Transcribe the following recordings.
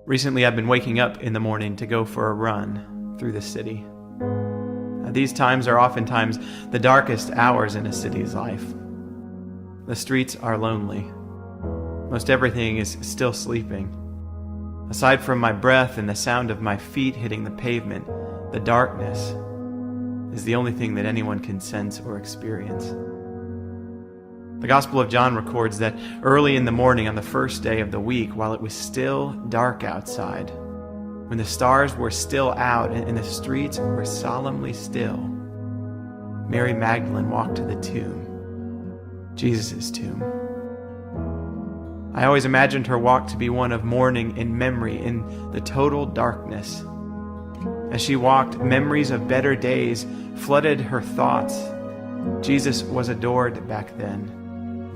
Recently, I've been waking up in the morning to go for a run through the city. These times are oftentimes the darkest hours in a city's life. The streets are lonely. Most everything is still sleeping. Aside from my breath and the sound of my feet hitting the pavement, the darkness is the only thing that anyone can sense or experience. The Gospel of John records that early in the morning on the first day of the week, while it was still dark outside, when the stars were still out and the streets were solemnly still, Mary Magdalene walked to the tomb, Jesus' tomb. I always imagined her walk to be one of mourning in memory in the total darkness. As she walked, memories of better days flooded her thoughts. Jesus was adored back then,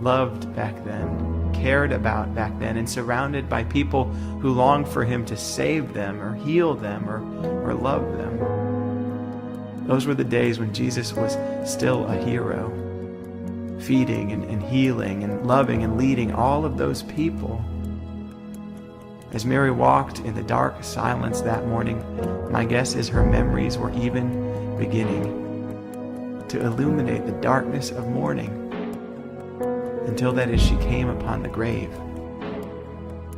loved back then, cared about back then, and surrounded by people who longed for him to save them or heal them or love them. Those were the days when Jesus was still a hero, feeding and healing and loving and leading all of those people. As Mary walked in the dark silence that morning, my guess is her memories were even beginning to illuminate the darkness of morning, until that is she came upon the grave.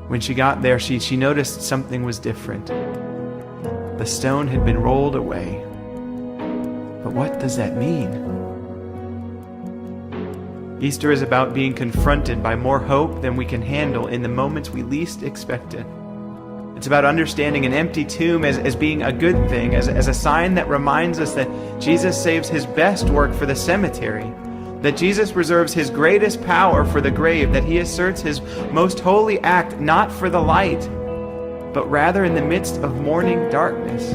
When she got there, she noticed something was different. The stone had been rolled away. But what does that mean? Easter is about being confronted by more hope than we can handle in the moments we least expect it. It's about understanding an empty tomb as being a good thing, as a sign that reminds us that Jesus saves his best work for the cemetery, that Jesus reserves his greatest power for the grave, that he asserts his most holy act not for the light, but rather in the midst of morning darkness.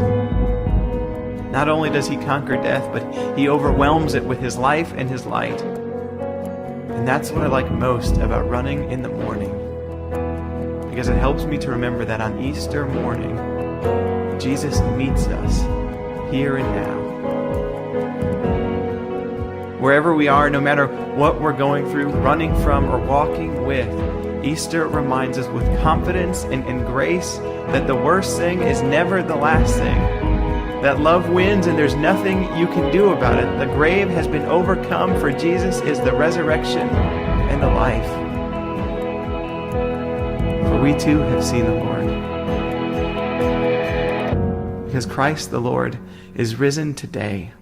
Not only does he conquer death, but he overwhelms it with his life and his light. And that's what I like most about running in the morning, because it helps me to remember that on Easter morning, Jesus meets us here and now. Wherever we are, no matter what we're going through, running from or walking with, Easter reminds us with confidence and grace that the worst thing is never the last thing. That love wins and there's nothing you can do about it. The grave has been overcome, for Jesus is the resurrection and the life. For we too have seen the Lord. Because Christ the Lord is risen today.